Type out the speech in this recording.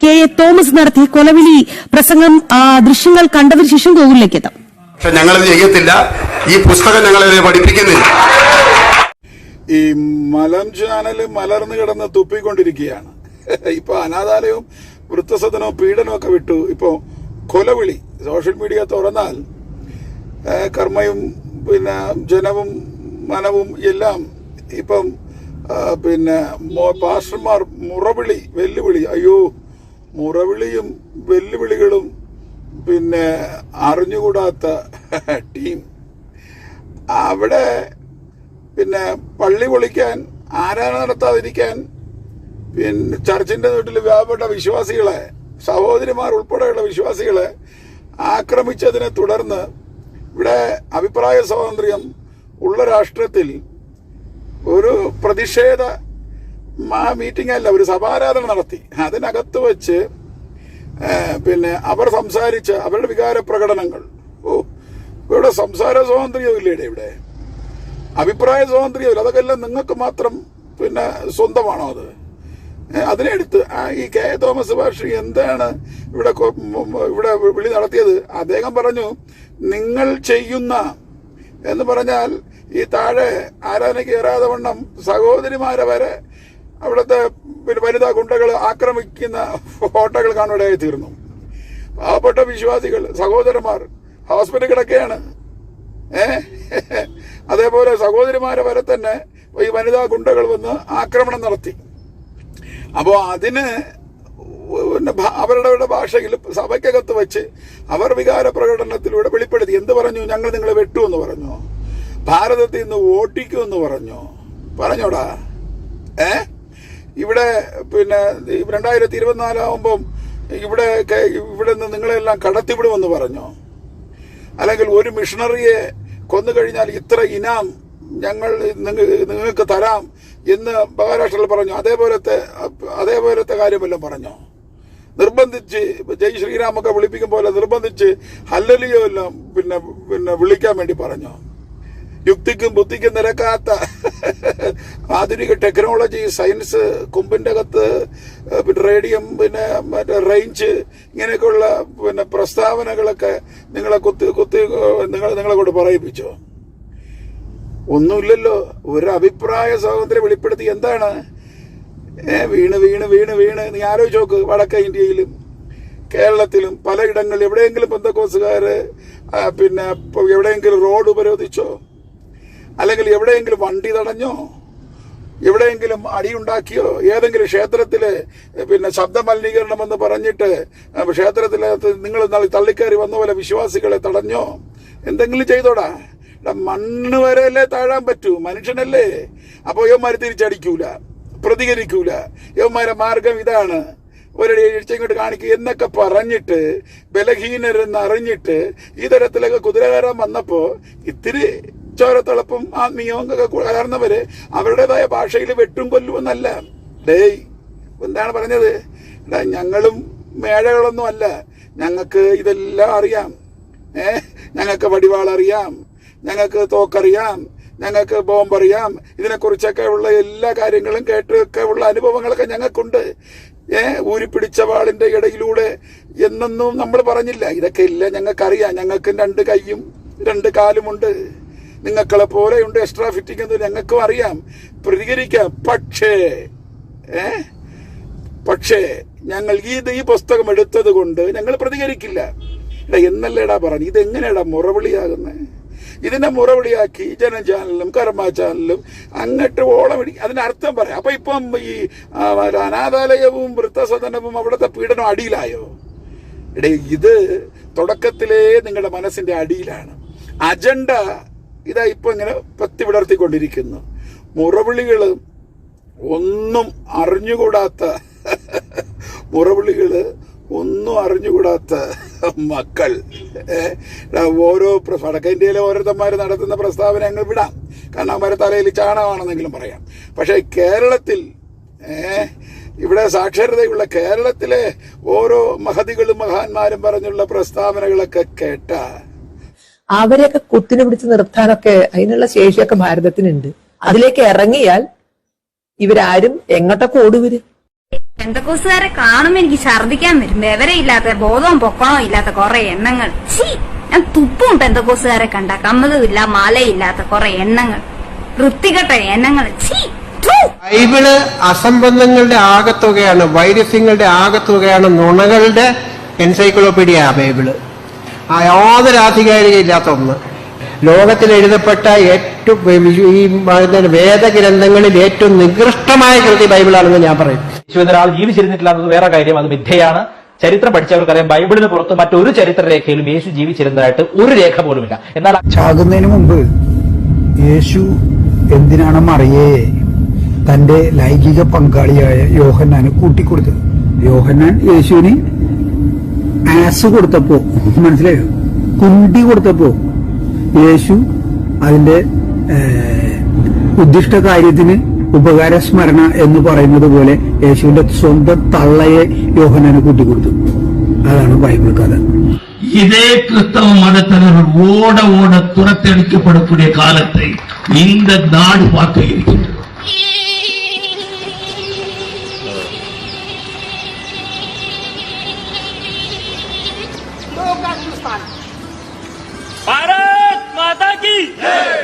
K A Thomas നടത്തിയ കൊലവിളി പ്രസംഗം ദൃശ്യങ്ങൾ കണ്ടതിന് ശേഷം ഗൂഗിളിലേക്ക് എത്താം. പക്ഷെ ഞങ്ങളത് ചെയ്യത്തില്ല. ഈ പുസ്തകം ഞങ്ങളെ പഠിപ്പിക്കുന്നില്ല. ഈ മലം ചാനല് മലർന്നു കിടന്ന് തുപ്പിക്കൊണ്ടിരിക്കുകയാണ്. ഇപ്പൊ അനാഥാലയവും വൃദ്ധസദനവും പീഡനവും ഒക്കെ വിട്ടു. ഇപ്പൊ കൊലവിളി സോഷ്യൽ മീഡിയ തുറന്നാൽ കർമ്മയും പിന്നെ ജനവും മനവും എല്ലാം ഇപ്പം പിന്നെ പാസ്റ്റർമാർ മുറവിളി വെല്ലുവിളി. അയ്യോ, മുറവിളിയും വെല്ലുവിളികളും പിന്നെ അറിഞ്ഞുകൂടാത്ത ടീം. അവിടെ പിന്നെ പള്ളി പൊളിക്കാൻ, ആരാധന നടത്താതിരിക്കാൻ, പിന്നെ ചർച്ചിന്റെ വീട്ടിൽ വ്യാപപ്പെട്ട വിശ്വാസികളെ, സഹോദരിമാർ ഉൾപ്പെടെയുള്ള വിശ്വാസികളെ ആക്രമിച്ചതിനെ തുടർന്ന് ഇവിടെ അഭിപ്രായ സ്വാതന്ത്ര്യം ഉള്ള രാഷ്ട്രത്തിൽ ഒരു പ്രതിഷേധ മീറ്റിംഗ് അല്ല, ഒരു സഭാരാധന നടത്തി. അതിനകത്ത് വെച്ച് പിന്നെ അവർ സംസാരിച്ച അവരുടെ വികാര പ്രകടനങ്ങൾ. ഇവിടെ സംസാര സ്വാതന്ത്ര്യവും ഇല്ലേ? ഇവിടെ അഭിപ്രായ സ്വാതന്ത്ര്യമില്ല. അതൊക്കെ എല്ലാം നിങ്ങൾക്ക് മാത്രം പിന്നെ സ്വന്തമാണോ? അതിനെടുത്ത് ഈ കെ എ തോമസ് ഭാഷി എന്താണ് ഇവിടെ വിളി നടത്തിയത്? അദ്ദേഹം പറഞ്ഞു, നിങ്ങൾ ചെയ്യുന്ന എന്ന് പറഞ്ഞാൽ ഈ താഴെ ആരാധനയ്ക്ക് കയറാതെ വണ്ണം സഹോദരിമാരെ വരെ അവിടുത്തെ പിന്നെ വനിതാ ഗുണ്ടകൾ ആക്രമിക്കുന്ന ഫോട്ടോകൾ കാണുവാനായി തീർന്നു. പാവപ്പെട്ട വിശ്വാസികൾ, സഹോദരന്മാർ ഹോസ്പിറ്റലിൽ കിടക്കുകയാണ്. അതേപോലെ സഹോദരിമാരെ വരെ തന്നെ ഈ വനിതാ ഗുണ്ടകൾ വന്ന് ആക്രമണം നടത്തി. അപ്പോൾ അതിന് അവരുടെ ഭാഷയിൽ സഭയ്ക്കകത്ത് വെച്ച് അവർ വികാര പ്രകടനത്തിലൂടെ വെളിപ്പെടുത്തി. എന്ത് പറഞ്ഞു? ഞങ്ങൾ നിങ്ങളെ വെട്ടുമെന്ന് പറഞ്ഞു, ഭാരതത്തിൽ നിന്ന് ഓട്ടിക്കുമെന്ന് പറഞ്ഞോടാ. ഇവിടെ പിന്നെ 2024 ആവുമ്പം ഇവിടെ നിന്ന് നിങ്ങളെല്ലാം കടത്തിവിടുമെന്ന് പറഞ്ഞോ? അല്ലെങ്കിൽ ഒരു മിഷണറിയെ കൊന്നുകഴിഞ്ഞാൽ ഇത്ര ഇനാം ഞങ്ങൾ നിങ്ങൾക്ക് തരാം എന്ന് മഹാരാഷ്ട്രയിൽ പറഞ്ഞു. അതേപോലത്തെ കാര്യമെല്ലാം പറഞ്ഞോ? നിർബന്ധിച്ച് ജയ് ശ്രീരാമൊക്കെ വിളിപ്പിക്കും പോലെ നിർബന്ധിച്ച് ഹല്ലേലൂയ എല്ലാം പിന്നെ വിളിക്കാൻ വേണ്ടി പറഞ്ഞോ? യുക്തിക്കും ബുദ്ധിക്കും നിരക്കാത്ത ആധുനിക ടെക്നോളജി, സയൻസ്, കൊമ്പിന്റെ അകത്ത് റേഡിയം, പിന്നെ മറ്റേ റേഞ്ച്, ഇങ്ങനെയൊക്കെയുള്ള പിന്നെ പ്രസ്താവനകളൊക്കെ നിങ്ങളെ നിങ്ങളെ കൊണ്ട് പറയിപ്പിച്ചോ? ഒന്നുമില്ലല്ലോ. ഒരു അഭിപ്രായ സ്വാതന്ത്ര്യം വെളിപ്പെടുത്തി. എന്താണ് വീണ് വീണ് വീണ് വീണ് നീ ആലോചിച്ച് നോക്ക്. വടക്കേ ഇന്ത്യയിലും കേരളത്തിലും പലയിടങ്ങളിൽ എവിടെയെങ്കിലും പെന്തക്കോസുകാര് പിന്നെ എവിടെയെങ്കിലും റോഡ് ഉപരോധിച്ചോ? അല്ലെങ്കിൽ എവിടെയെങ്കിലും വണ്ടി തടഞ്ഞോ? എവിടെയെങ്കിലും അടിയുണ്ടാക്കിയോ? ഏതെങ്കിലും ക്ഷേത്രത്തില് പിന്നെ ശബ്ദ മലിനീകരണം എന്ന് പറഞ്ഞിട്ട് ക്ഷേത്രത്തിനകത്ത് നിങ്ങൾ തള്ളിക്കയറി വന്ന പോലെ വിശ്വാസികളെ തടഞ്ഞോ? എന്തെങ്കിലും ചെയ്തോടാ. മണ്ണ് വരെയല്ലേ താഴാൻ പറ്റൂ? മനുഷ്യനല്ലേ? അപ്പൊ യവന്മാര് തിരിച്ചടിക്കൂല, പ്രതികരിക്കൂല. യവന്മാരെ മാർഗം ഇതാണ്, ഒരടി ഇങ്ങോട്ട് കാണിക്കുക എന്നൊക്കെ പറഞ്ഞിട്ട് ബലഹീനരെന്ന് അറിഞ്ഞിട്ട് ഈ തരത്തിലൊക്കെ കുതിരകയറാൻ വന്നപ്പോ ഇത്തിരി ചോരത്തിളപ്പും ആത്മീയവും ഒക്കെ കലർന്നവര് അവരുടേതായ ഭാഷയിൽ വെട്ടും കൊല്ലുമെന്നല്ല. ഡേയ്, എന്താണ് പറഞ്ഞത്? ഞങ്ങളും മേഴകളൊന്നും അല്ല, ഞങ്ങൾക്ക് ഇതെല്ലാം അറിയാം. ഞങ്ങൾക്ക് വടിവാളറിയാം, ഞങ്ങൾക്ക് തോക്കറിയാം, ഞങ്ങൾക്ക് ബോംബറിയാം. ഇതിനെക്കുറിച്ചൊക്കെ ഉള്ള എല്ലാ കാര്യങ്ങളും കേട്ടൊക്കെ ഉള്ള അനുഭവങ്ങളൊക്കെ ഞങ്ങൾക്കുണ്ട്. ഊരിപ്പിടിച്ച വാളിന്റെ ഇടയിലൂടെ എന്നൊന്നും നമ്മൾ പറഞ്ഞില്ല. ഇതൊക്കെ ഇല്ല, ഞങ്ങൾക്കറിയാം. ഞങ്ങൾക്ക് 2 കൈയും 2 കാലുമുണ്ട്. നിങ്ങളെ പോലെയുണ്ട് എക്സ്ട്രാ ഫിറ്റിംഗ് എന്ന് ഞങ്ങൾക്കും അറിയാം. പ്രതികരിക്കാം. പക്ഷേ ഞങ്ങൾ ഈ പുസ്തകം എടുത്തത് കൊണ്ട് ഞങ്ങൾ പ്രതികരിക്കില്ല എന്നല്ലേടാ പറഞ്ഞു. ഇതെങ്ങനെയാടാ മുറവിളിയാകുന്നത്? ഇതിനെ മുറവിളിയാക്കി ജനം ചാനലിലും കർമ്മ ചാനലിലും അങ്ങോട്ട് ഓളമിടി. അതിന്റെ അർത്ഥം പറയാം. അപ്പൊ ഇപ്പം ഈ അനാഥാലയവും വൃദ്ധസദനവും അവിടുത്തെ പീഡനം അടിയിലായോ? ഇത് തുടക്കത്തിലേ നിങ്ങളുടെ മനസ്സിന്റെ അടിയിലാണ്. അജണ്ട ഇതാ ഇപ്പൊ ഇങ്ങനെ പത്തി വിടർത്തിക്കൊണ്ടിരിക്കുന്നു. മുറവിളികള് ഒന്നും അറിഞ്ഞുകൂടാത്ത മക്കൾ. ഓരോ വടക്കേ ഇന്ത്യയിലെ ഓരോരുത്തന്മാർ നടത്തുന്ന പ്രസ്താവന ഞങ്ങൾ വിടാം, കാരണം അവരെ തലയിൽ ചാണകമാണെന്നെങ്കിലും പറയാം. പക്ഷെ കേരളത്തിൽ ഇവിടെ സാക്ഷരതയുള്ള കേരളത്തിലെ ഓരോ മഹതികളും മഹാന്മാരും പറഞ്ഞുള്ള പ്രസ്താവനകളൊക്കെ കേട്ട അവരെയൊക്കെ കുത്തിനെ പിടിച്ച് നിർത്താനൊക്കെ അതിനുള്ള ശേഷിയൊക്കെ ഭാരതത്തിനുണ്ട്. അതിലേക്ക് ഇറങ്ങിയാൽ ഇവരാരും എങ്ങോട്ടൊക്കെ ഓടുവര്. പെന്തക്കോസുകാരെ കാണുമ്പോ എനിക്ക് ഛർദിക്കാൻ വരും. വിവരമില്ലാത്ത, ബോധവും പൊക്കണോ ഇല്ലാത്ത കുറെ എണ്ണങ്ങൾ. ഞാൻ തുപ്പും പെന്തക്കോസുകാരെ കണ്ട. കമ്മതുമില്ല, മാലയില്ലാത്ത കുറെ എണ്ണങ്ങൾ, വൃത്തികെട്ട എണ്ണങ്ങൾ. ബൈബിള് അസംബന്ധങ്ങളുടെ ആകത്തുകയാണ്, വൈരുദ്ധ്യങ്ങളുടെ ആകത്തുകയാണ്, നുണകളുടെ എൻസൈക്ലോപീഡിയ ബൈബിള്. യാതൊരു ആധികാരികയില്ലാത്ത ഒന്ന്. ലോകത്തിൽ എഴുതപ്പെട്ട ഏറ്റവും ഈ വേദഗ്രന്ഥങ്ങളിൽ ഏറ്റവും നികൃഷ്ടമായ കൃതി ബൈബിളാണെന്ന് ഞാൻ പറയും. ഒരാൾ ജീവിച്ചിരുന്നിട്ടില്ല എന്നത് വേറെ കാര്യം, അത് മിഥ്യയാണ്. ചരിത്രം പഠിച്ചവർക്കറിയാം, ബൈബിളിന് പുറത്ത് മറ്റൊരു ചരിത്രരേഖയിലും യേശു ജീവിച്ചിരുന്നതായിട്ട് ഒരു രേഖ പോലുമില്ല. എന്നാൽ ചാകുന്നതിന് മുമ്പ് യേശു എന്തിനാണ് മറിയയെ തന്റെ ലൈംഗിക പങ്കാളിയായ യോഹന്നാന് കൂട്ടിക്കൊടുത്തത്? യോഹന്നാൻ യേശുവിന് ആസ് കൊടുത്തപ്പോ, മനസ്സിലായോ, കുണ്ടി കൊടുത്തപ്പോ യേശു അതിന്റെ ഉദ്ദിഷ്ട കാര്യത്തിന് ഉപകാര സ്മരണ എന്ന് പറയുന്നത് പോലെ യേശുവിന്റെ സ്വന്തം തള്ളയെ യോഹന്നാന് കൂട്ടിക്കൊടുത്തു. അതാണ് ബൈബിൾ കഥ. இதே கிறிஸ்தவ மதத்தினர் ஓட ஓட துரத்தடிக்கப்படக்கூடிய காலத்தை இந்த நாடு பார்க்க இருக்கின்றது. भारत माता की जय।